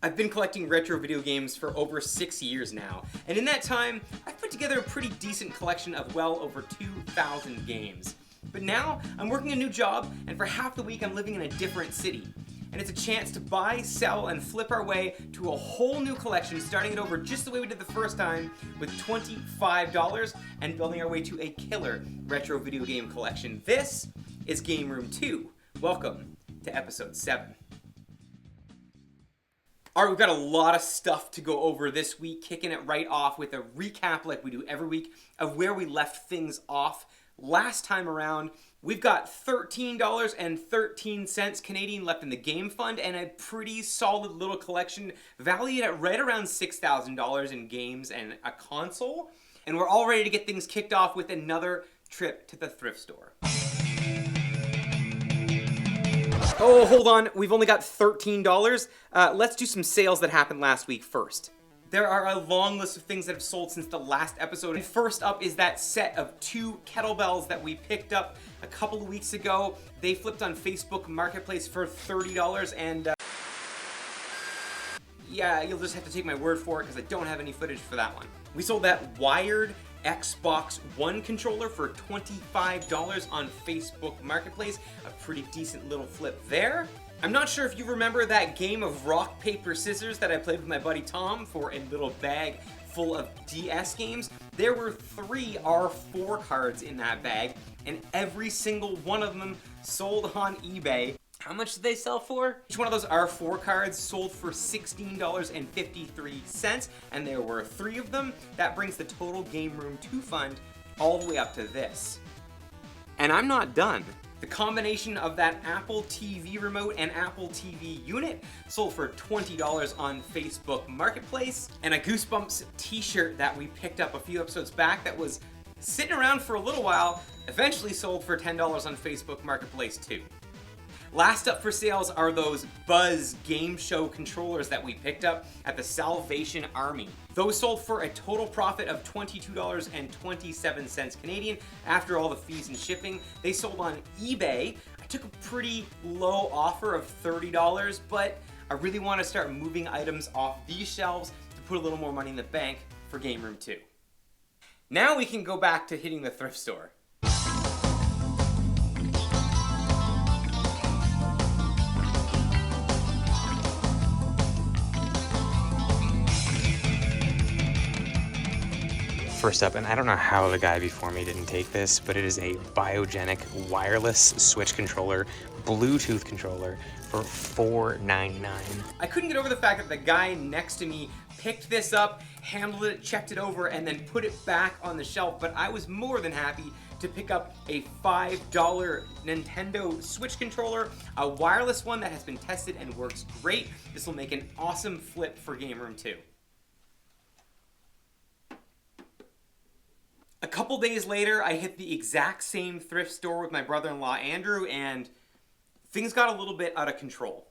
I've been collecting retro video games for over 6 years now, and in that time, I've put together a pretty decent collection of well over 2,000 games. But now, I'm working a new job, and for half the week I'm living in a different city. And it's a chance to buy, sell, and flip our way to a whole new collection, starting it over just the way we did the first time, with $25, and building our way to a killer retro video game collection. This is Game Room 2. Welcome to episode 7. Alright, we've got a lot of stuff to go over this week, kicking it right off with a recap like we do every week of where we left things off last time around. We've got $13.13 Canadian left in the game fund and a pretty solid little collection valued at right around $6,000 in games and a console. And we're all ready to get things kicked off with another trip to the thrift store. Oh, hold on. We've only got $13. Let's do some sales that happened last week first. There are a long list of things that have sold since the last episode. And first up is that set of 2 kettlebells that we picked up a couple of weeks ago. They flipped on Facebook Marketplace for $30 and yeah, you'll just have to take my word for it because I don't have any footage for that one. We sold that wired Xbox One controller for $25 on Facebook Marketplace. A pretty decent little flip there. I'm not sure if you remember that game of rock, paper, scissors that I played with my buddy Tom for a little bag full of DS games. There were 3 R4 cards in that bag, and every single one of them sold on eBay. How much did they sell for? Each one of those R4 cards sold for $16.53, and there were 3 of them. That brings the total Game Room 2 fund all the way up to this. And I'm not done. The combination of that Apple TV remote and Apple TV unit sold for $20 on Facebook Marketplace, and a Goosebumps t-shirt that we picked up a few episodes back that was sitting around for a little while, eventually sold for $10 on Facebook Marketplace too. Last up for sales are those Buzz game show controllers that we picked up at the Salvation Army. Those sold for a total profit of $22.27 Canadian after all the fees and shipping. They sold on eBay. I took a pretty low offer of $30, but I really want to start moving items off these shelves to put a little more money in the bank for Game Room 2. Now we can go back to hitting the thrift store. First up, and I don't know how the guy before me didn't take this, but it is a Biogenic wireless Switch controller, Bluetooth controller for $4.99. I couldn't get over the fact that the guy next to me picked this up, handled it, checked it over, and then put it back on the shelf, but I was more than happy to pick up a $5 Nintendo Switch controller, a wireless one that has been tested and works great. This will make an awesome flip for Game Room 2. A couple days later, I hit the exact same thrift store with my brother-in-law Andrew, and things got a little bit out of control.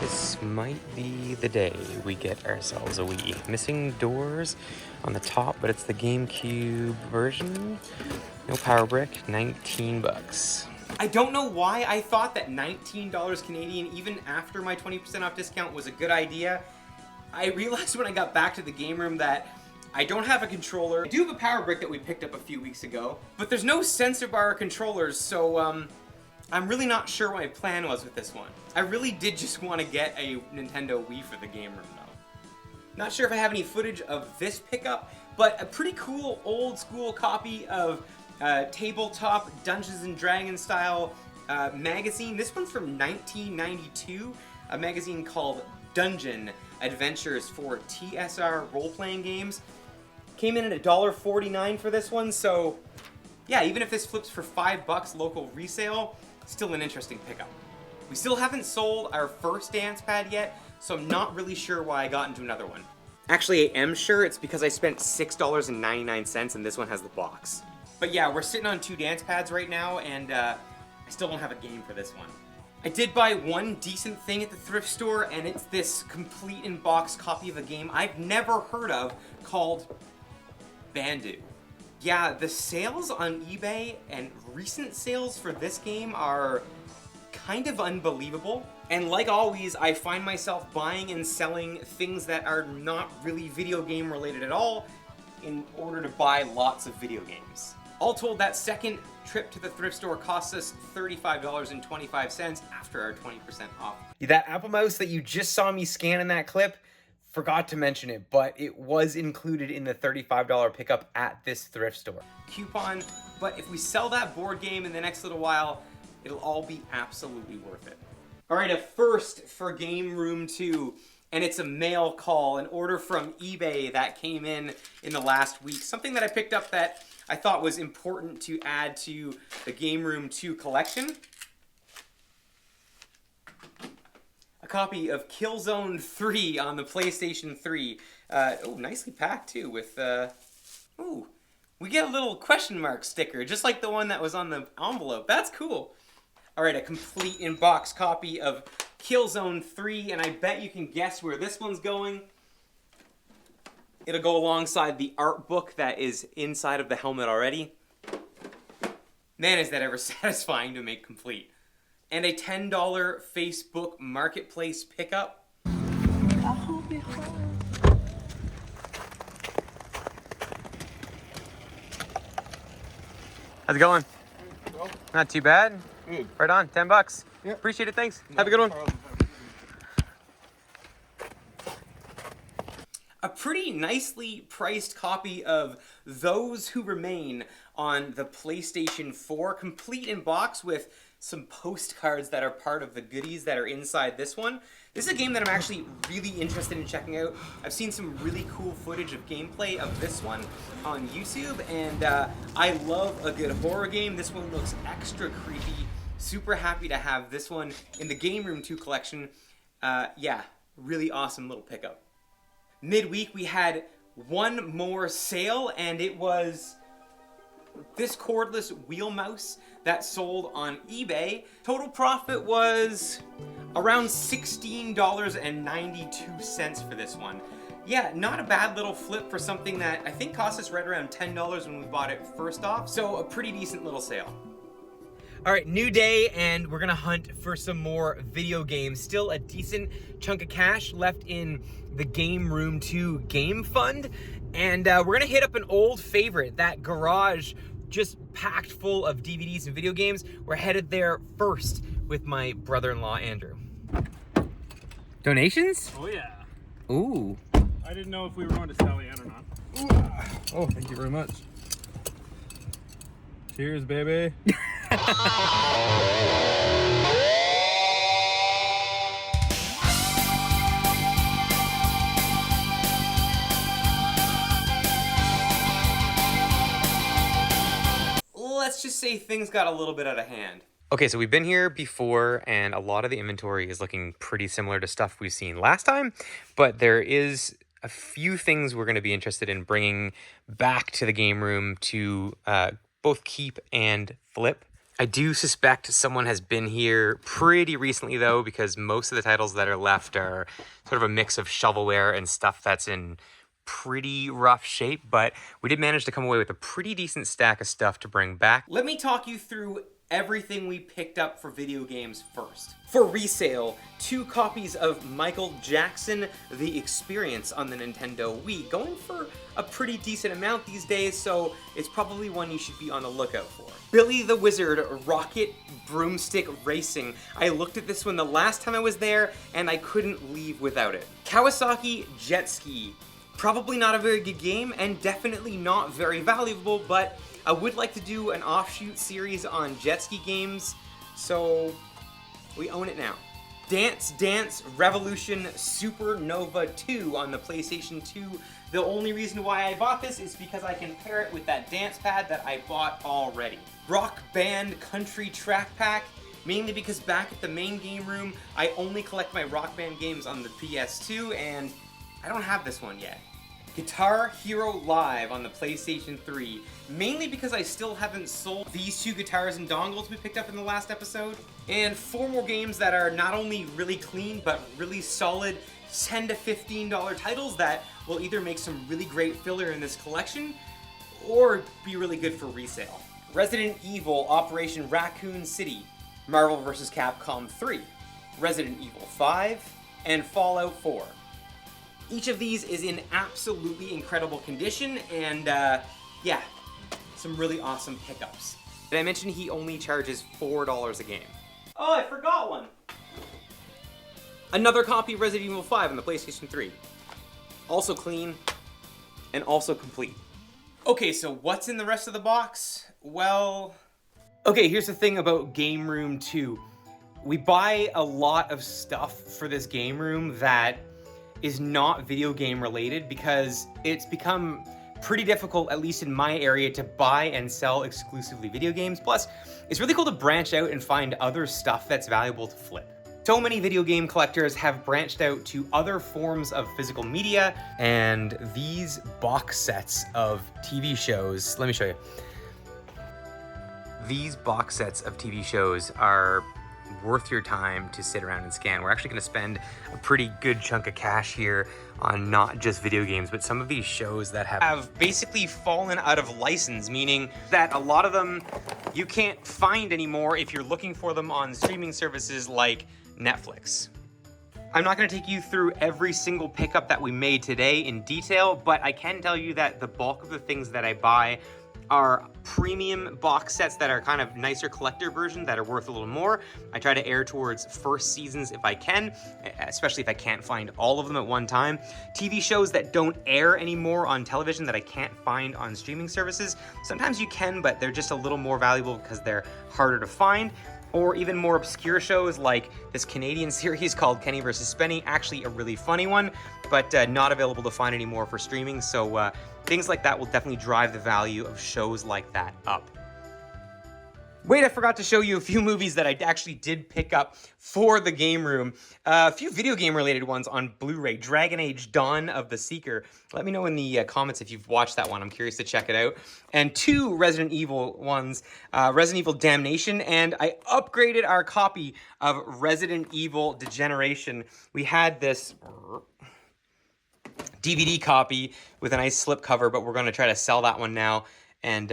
This might be the day we get ourselves a Wii. Missing doors on the top, but it's the GameCube version. No power brick, $19. I don't know why I thought that $19 Canadian, even after my 20% off discount, was a good idea. I realized when I got back to the game room that I don't have a controller. I do have a power brick that we picked up a few weeks ago, but there's no sensor bar controllers, so I'm really not sure what my plan was with this one. I really did just want to get a Nintendo Wii for the game room though. Not sure if I have any footage of this pickup, but a pretty cool old school copy of tabletop Dungeons and Dragons style magazine. This one's from 1992, a magazine called Dungeon Adventures for TSR role-playing games. Came in at $1.49 for this one, so yeah, even if this flips for $5 local resale, still an interesting pickup. We still haven't sold our first dance pad yet, so I'm not really sure why I got into another one. Actually, I am sure it's because I spent $6.99 and this one has the box. But yeah, we're sitting on 2 dance pads right now, and I still don't have a game for this one. I did buy one decent thing at the thrift store, and it's this complete in-box copy of a game I've never heard of called Bandu. Yeah, the sales on eBay and recent sales for this game are kind of unbelievable. And like always, I find myself buying and selling things that are not really video game related at all in order to buy lots of video games. All told, that second trip to the thrift store cost us $35.25 after our 20% off. That Apple Mouse that you just saw me scan in that clip, forgot to mention it, but it was included in the $35 pickup at this thrift store. Coupon, but if we sell that board game in the next little while, it'll all be absolutely worth it. All right, a first for Game Room 2, and it's a mail call, an order from eBay that came in the last week. Something that I picked up that I thought was important to add to the Game Room 2 collection. A copy of Killzone 3 on the PlayStation 3. Oh, nicely packed too with, ooh, we get a little question mark sticker, just like the one that was on the envelope. That's cool. All right, a complete in-box copy of Killzone 3, and I bet you can guess where this one's going. It'll go alongside the art book that is inside of the helmet already. Man, is that ever satisfying to make complete. And a $10 Facebook Marketplace pickup. How's it going? Well, Not too bad. good. Right on, $10. Yep. Appreciate it, thanks. Have a good one. A pretty nicely priced copy of Those Who Remain on the PlayStation 4, complete in box with some postcards that are part of the goodies that are inside this one. This is a game that I'm actually really interested in checking out. I've seen some really cool footage of gameplay of this one on YouTube, and I love a good horror game. This one looks extra creepy. Super happy to have this one in the Game Room 2 collection. Yeah, really awesome little pickup. Midweek, we had one more sale, and it was this cordless wheel mouse that sold on eBay. Total profit was around $16.92 for this one. Yeah, not a bad little flip for something that I think cost us right around $10 when we bought it first off, so a pretty decent little sale. All right, new day, and we're gonna hunt for some more video games. Still a decent chunk of cash left in the Game Room 2 game fund, and we're gonna hit up an old favorite, that garage just packed full of DVDs and video games. We're headed there first with my brother-in-law, Andrew. Donations? Oh yeah. Ooh. I didn't know if we were going to Sally Ann or not. Oh, thank you very much. Cheers, baby. Let's just say things got a little bit out of hand. Okay, so we've been here before, and a lot of the inventory is looking pretty similar to stuff we've seen last time, but there is a few things we're going to be interested in bringing back to the game room to both keep and flip. I do suspect someone has been here pretty recently, though, because most of the titles that are left are sort of a mix of shovelware and stuff that's in pretty rough shape, but we did manage to come away with a pretty decent stack of stuff to bring back. Let me talk you through everything we picked up for video games first. For resale, 2 copies of Michael Jackson The Experience on the Nintendo Wii, going for a pretty decent amount these days, so it's probably one you should be on the lookout for. Billy the Wizard Rocket Broomstick Racing. I looked at this one the last time I was there, and I couldn't leave without it. Kawasaki Jet Ski. Probably not a very good game, and definitely not very valuable, but I would like to do an offshoot series on jet ski games, so we own it now. Dance Dance Revolution Supernova 2 on the PlayStation 2. The only reason why I bought this is because I can pair it with that dance pad that I bought already. Rock Band Country Track Pack, mainly because back at the main game room, I only collect my Rock Band games on the PS2, and I don't have this one yet. Guitar Hero Live on the PlayStation 3, mainly because I still haven't sold these 2 guitars and dongles we picked up in the last episode. And 4 more games that are not only really clean, but really solid $10 to $15 titles that will either make some really great filler in this collection, or be really good for resale. Resident Evil Operation Raccoon City, Marvel vs. Capcom 3, Resident Evil 5, and Fallout 4. Each of these is in absolutely incredible condition, and yeah, some really awesome pickups. Did I mention he only charges $4 a game? Oh, I forgot one! Another copy of Resident Evil 5 on the PlayStation 3. Also clean, and also complete. Okay, so what's in the rest of the box? Well, okay, here's the thing about Game Room 2. We buy a lot of stuff for this game room that is not video game related because it's become pretty difficult, at least in my area, to buy and sell exclusively video games. Plus, it's really cool to branch out and find other stuff that's valuable to flip. So many video game collectors have branched out to other forms of physical media, and these box sets of TV shows, let me show you. These box sets of TV shows are worth your time to sit around and scan. We're actually gonna spend a pretty good chunk of cash here on not just video games, but some of these shows that have basically fallen out of license, meaning that a lot of them you can't find anymore if you're looking for them on streaming services like Netflix. I'm not gonna take you through every single pickup that we made today in detail, but I can tell you that the bulk of the things that I buy are premium box sets that are kind of nicer collector version that are worth a little more. I try to err towards first seasons if I can, especially if I can't find all of them at one time. TV shows that don't air anymore on television that I can't find on streaming services. Sometimes you can, but they're just a little more valuable because they're harder to find. Or even more obscure shows like this Canadian series called Kenny vs. Spenny, actually a really funny one, but not available to find anymore for streaming. So things like that will definitely drive the value of shows like that up. Wait, I forgot to show you a few movies that I actually did pick up for the game room. A few video game related ones on Blu-ray. Dragon Age Dawn of the Seeker. Let me know in the comments if you've watched that one. I'm curious to check it out. And 2 Resident Evil ones. Resident Evil Damnation. And I upgraded our copy of Resident Evil Degeneration. We had this DVD copy with a nice slipcover, but we're going to try to sell that one now and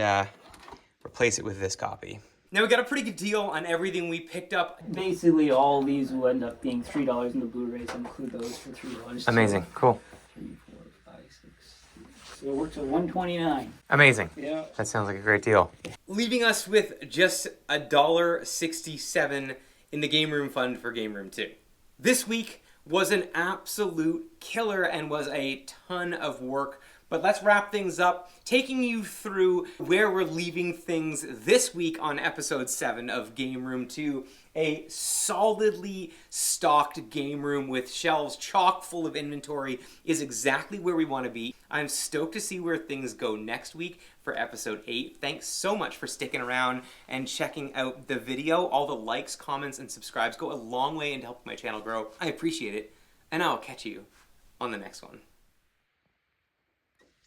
replace it with this copy. Now we got a pretty good deal on everything we picked up. Basically, all these will end up being $3 in the Blu-rays. Include those for $3. Amazing, cool. 3, 4, 5, 6. So it works at $129. Amazing. Yeah. That sounds like a great deal. Leaving us with just $1.67 in the Game Room fund for Game Room 2. This week was an absolute killer and was a ton of work. But let's wrap things up, taking you through where we're leaving things this week on episode 7 of Game Room 2. A solidly stocked game room with shelves chock full of inventory is exactly where we want to be. I'm stoked to see where things go next week for episode 8. Thanks so much for sticking around and checking out the video. All the likes, comments, and subscribes go a long way in helping my channel grow. I appreciate it, and I'll catch you on the next one.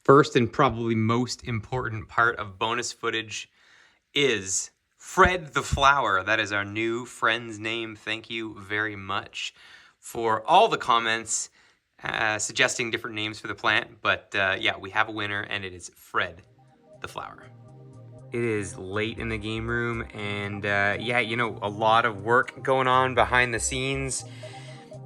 First and probably most important part of bonus footage is Fred the Flower. That is our new friend's name. Thank you very much for all the comments suggesting different names for the plant. But yeah, we have a winner, and it is Fred the Flower. It is late in the game room, and yeah, you know, a lot of work going on behind the scenes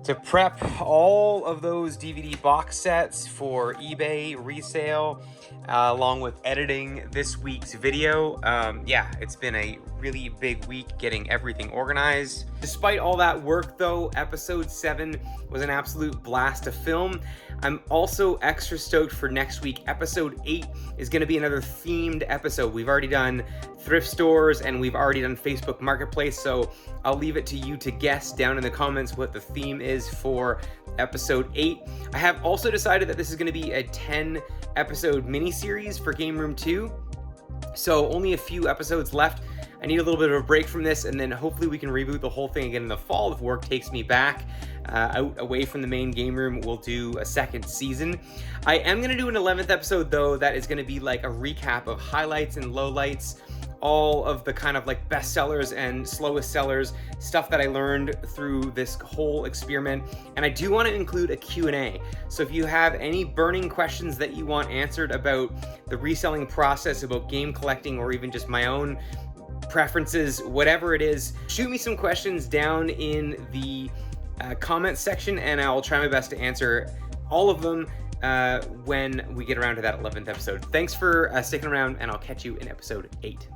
to prep all of those DVD box sets for eBay resale, along with editing this week's video. Yeah, it's been a really big week getting everything organized. Despite all that work though, episode 7 was an absolute blast to film. I'm also extra stoked for next week. Episode 8 is gonna be another themed episode. We've already done thrift stores and we've already done Facebook Marketplace, so I'll leave it to you to guess down in the comments what the theme is for episode 8. I have also decided that this is gonna be a 10 episode mini-series for Game Room 2. So only a few episodes left. I need a little bit of a break from this, and then hopefully we can reboot the whole thing again in the fall if work takes me back out away from the main game room. We'll do a second season. I am going to do an 11th episode though that is going to be like a recap of highlights and lowlights all of the kind of like best sellers and slowest sellers, stuff that I learned through this whole experiment. And I do want to include a Q&A. So if you have any burning questions that you want answered about the reselling process, about game collecting, or even just my own preferences, whatever it is, shoot me some questions down in the comments section, and I'll try my best to answer all of them when we get around to that 11th episode. Thanks for sticking around, and I'll catch you in episode 8.